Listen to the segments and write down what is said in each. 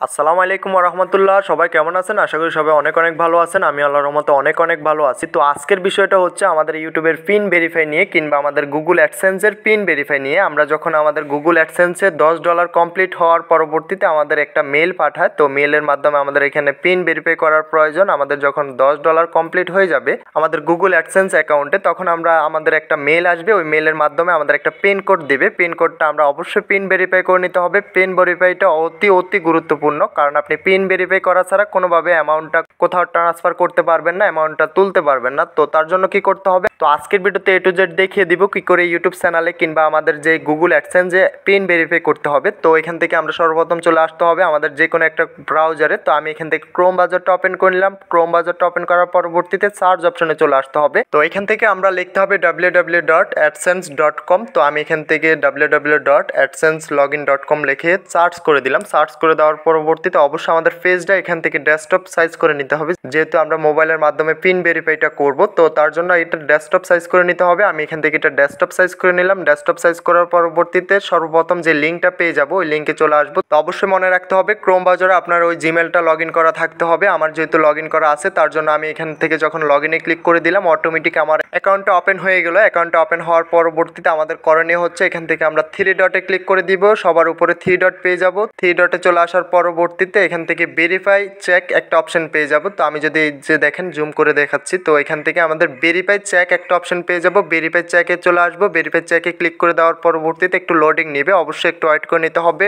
আসসালামু আলাইকুম রহমতুল্লাহ। সবাই কেমন আছেন? আশা করি সবাই অনেক অনেক ভালো আছেন। আমি আল্লাহর রহমতে অনেক অনেক ভালো আছি। তো আজকের বিষয়টা হচ্ছে আমাদের ইউটিউবের পিন ভেরিফাই নিয়ে কিংবা আমাদের গুগল অ্যাডসেন্সের পিন ভেরিফাই নিয়ে। আমরা যখন আমাদের গুগল অ্যাডসেন্সে $10 কমপ্লিট হওয়ার পরবর্তীতে আমাদের একটা মেল পাঠায়, তো মেলের মাধ্যমে আমাদের এখানে পিন ভেরিফাই করার প্রয়োজন। আমাদের যখন $10 কমপ্লিট হয়ে যাবে আমাদের গুগল অ্যাডসেন্স অ্যাকাউন্টে, তখন আমাদের একটা মেল আসবে। ওই মেলের মাধ্যমে আমাদের একটা পিন কোড দেবে। পিন কোডটা আমরা অবশ্যই পিন ভেরিফাই করে নিতে হবে। পিন ভেরিফাইটা অতি অতি গুরুত্বপূর্ণ, কারণ আপনি পিন ভেরিফাই করা ছাড়া কোনোভাবে অ্যামাউন্টটা কোথাও ট্রান্সফার করতে পারবেন না, অ্যামাউন্টটা তুলতে পারবেন না। তো তার জন্য কি করতে হবে, তো আজকের ভিডিওতে A to Z দেখিয়ে দিব কি করে ইউটিউব চ্যানেলে কিংবা আমাদের যে গুগল অ্যাডসেন্সে পিন ভেরিফাই করতে হবে। তো এখান থেকে আমরা সর্বপ্রথম চলে আসতে হবে আমাদের যে কোনো একটা ব্রাউজারে। তো আমি এখান থেকে ক্রোম ব্রাউজারটা ওপেন করে নিলাম। ক্রোম ব্রাউজারটা ওপেন করার পরবর্তীতে সার্চ অপশনে চলে আসতে হবে। তো এখান থেকে আমরা লিখতে হবে www.adsense.com। তো আমি এখান থেকে www.adsenselogin.com লিখে সার্চ করে দিলাম। সার্চ করে দেওয়ার পরবর্তীতে অবশ্যই আমাদের পেজটা এখান থেকে ডেস্কটপ সাইজ করে নিতে হবে, যেহেতু আমরা মোবাইলের মাধ্যমে পিন ভেরিফাইটা করব। তো তার জন্য এটা ডেস্কটপ সাইজ করে নিতে হবে। আমি এখান থেকে এটা ডেস্কটপ সাইজ করে নিলাম। ডেস্কটপ সাইজ করার পরবর্তীতে সর্বপ্রথম যে লিঙ্কটা পেয়ে যাব ওই লিঙ্কে চলে আসবো। তো অবশ্যই মনে রাখতে হবে ক্রোম ব্রাউজারে আপনার ওই জিমেলটা লগ ইন করা থাকতে হবে। আমার যেহেতু লগ ইন করা আছে তার জন্য আমি এখান থেকে যখন লগ ইনে ক্লিক করে দিলাম অটোমেটিক আমার অ্যাকাউন্টটা ওপেন হয়ে গেল। অ্যাকাউন্টটা ওপেন হওয়ার পরবর্তীতে আমাদের করণীয় হচ্ছে এখান থেকে আমরা 3 ডটে ক্লিক করে দিব। সবার উপরে 3 ডট পেয়ে যাব। 3 ডটে চলে আসার পরবর্তীতে এখান থেকে ভেরিফাই চেক একটা অপশন পেয়ে যাব। তো আমি যদি যে দেখেন জুম করে দেখাচ্ছি, তো এখান থেকে আমাদের ভেরিফাই চেক একটা অপশন পেয়ে যাব। ভেরিফাই চেকে চলে আসবো। ভেরিফাই চেকে ক্লিক করে দেওয়ার পরবর্তীতে একটু লোডিং নেবে, অবশ্যই একটু ওয়েট করে নিতে হবে।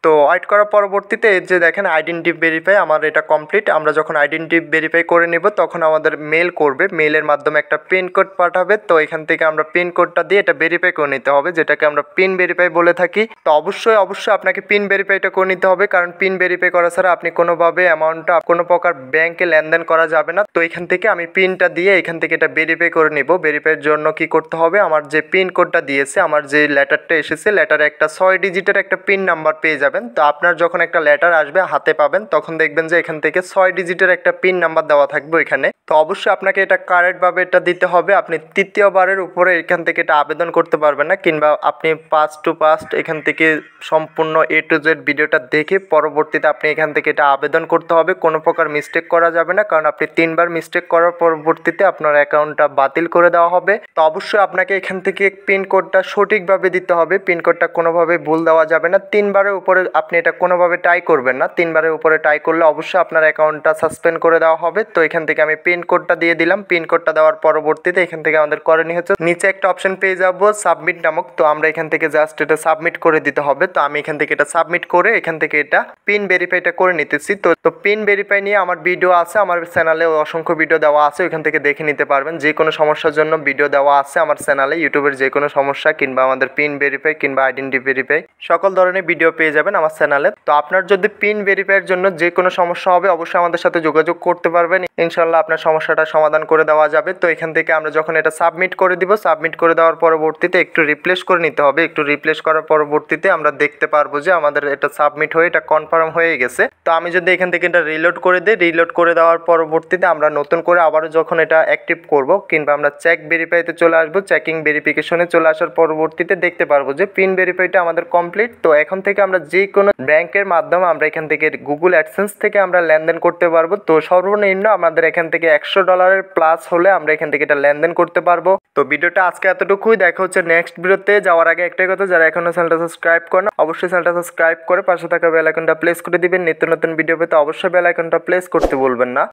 তো ওয়েট করার পরবর্তীতে এই যে দেখেন আইডেন্টি ভেরিফাই আমার এটা কমপ্লিট। আমরা যখন আইডেন্টি ভেরিফাই করে নেব তখন আমাদের মেল করবে, মেলের মাধ্যমে একটা পিন কোড পাঠাবে। তো এখান থেকে আমরা পিন কোডটা দিয়ে এটা ভেরিফাই করে নিতে হবে, যেটাকে আমরা পিন ভেরিফাই বলে থাকি। তো অবশ্যই আপনাকে পিন ভেরিফাইটা করে নিতে হবে, কারণ পিন ভেরিফাই করা ছাড়া আপনি কোনোভাবে অ্যামাউন্টটা কোনো প্রকার ব্যাংকে লেনদেন করা যাবে না। তো এখান থেকে আমি পিনটা দিয়ে এখান থেকে এটা ভেরিফাই করে নেব। ভেরিফাইয়ের জন্য কি করতে হবে, আমার যে পিন কোডটা দিয়েছে, আমার যে লেটারটা এসেছে, লেটারে একটা 6 ডিজিটের একটা পিন নাম্বার পেয়ে যাবেন। তো আপনার যখন একটা লেটার আসবে হাতে পাবেন তখন দেখবেন যে এখান থেকে 6 ডিজিটের একটা পিন নাম্বার দেওয়া থাকবে এখানে। তো অবশ্যই আপনাকে এটা কারেক্টভাবে এটা দিতে হবে। আপনি তৃতীয়বারের উপরে এখান থেকে এটা আবেদন করতে পারবেন না, কিংবা আপনি পাস্ট টু পাস্ট এখান থেকে সম্পূর্ণ A to Z ভিডিওটা দেখে পরবর্তীতে আপনি এখান থেকে এটা আবেদন করতে হবে। কোনো প্রকার মিস্টেক করা যাবে না, কারণ আপনি 3বার মিস্টেক করার পরবর্তীতে আপনার অ্যাকাউন্টটা বাতিল করে দেওয়া হবে। তো অবশ্যই আপনাকে এখান থেকে পিন কোডটা সঠিকভাবে দিতে হবে। পিন কোডটা কোনোভাবে ভুল দেওয়া যাবে না। 3বারের উপরে আপনি এটা কোনোভাবে ট্রাই করবেন না। 3বারের উপরে ট্রাই করলে অবশ্যই আপনার অ্যাকাউন্টটা সাসপেন্ড করে দেওয়া হবে। তো এখান থেকে আমি পিন কোডটা দিয়ে দিলাম। পিন কোডটা দেওয়ার পরবর্তীতে এখান থেকে আমাদের করণীয় হচ্ছে নিচে একটা অপশন পেয়ে যাব সাবমিট নামক। তো আমরা এখান থেকে জাস্ট এটা সাবমিট করে দিতে হবে। তো আমি এখান থেকে এটা সাবমিট করে এখান থেকে এটা পিন ভেরিফাইটা করে নিতেছি। তো পিন ভেরিফাই নিয়ে আমার ভিডিও আছে, আমার চ্যানেলে অসংখ্য ভিডিও দেওয়া আছে, ওইখান থেকে দেখে নিতে পারবেন। যে কোনো সমস্যার জন্য ভিডিও দেওয়া আছে আমার চ্যানেলে। ইউটিউবের যে কোনো সমস্যা কিংবা আমাদের পিন ভেরিফাই কিংবা আইডেন্টি ভেরিফাই সকল ধরনের ভিডিও পেয়ে যাবেন আমার চ্যানেলে। তো আপনার যদি পিন ভেরিফাইয়ের জন্য যে কোনো সমস্যা হবে অবশ্যই আমাদের সাথে যোগাযোগ করতে পারবেন। ইনশাল্লাহ আপনার সমস্যাটা সমাধান করে দেওয়া যাবে। তো এখান থেকে আমরা যখন এটা সাবমিট করে দিব, সাবমিট করে দেওয়ার পরবর্তীতে একটু রিপ্লেস করে নিতে হবে। একটু রিপ্লেস করার পরবর্তীতে আমরা দেখতে পারবো যে আমাদের এটা সাবমিট হয়ে এটা কনফার্ম হয়ে গেছে। তো আমি যদি এখান থেকে এটা রিলোড করে দিই, রিলোড করে দেওয়ার পরবর্তীতে আমরা নতুন করে আবারও যখন এটা অ্যাক্টিভ করব কিংবা আমরা চেক ভেরিফাইতে চলে আসবো, চেকিং ভেরিফিকেশনে চলে আসার পরবর্তীতে দেখতে পারবো যে পিন ভেরিফাইটা আমাদের কমপ্লিট। তো এখন থেকে আমরা যে কোনো ব্যাংকের মাধ্যমে আমরা এখান থেকে গুগল অ্যাডসেন্স থেকে আমরা লেনদেন করতে পারবো। তো সর্বনিম্ন আমাদের এখান থেকে $100 প্লাস হলে আমরা এখান থেকে এটা লেনদেন করতে পারবো। তো ভিডিওটা আজকে এতটুকুই। দেখা হচ্ছে নেক্সট ভিডিওতে। যাওয়ার আগে একটাই কথা, যারা এখনো চ্যানেলটা সাবস্ক্রাইব করেন অবশ্যই চ্যানেলটা সাবস্ক্রাইব করে পাশে থাকা বেল আইকনটা প্রেস করে দিবেন। নিত্য নতুন ভিডিও পেতে অবশ্যই বেল আইকনটা প্রেস করতে ভুলবেন না।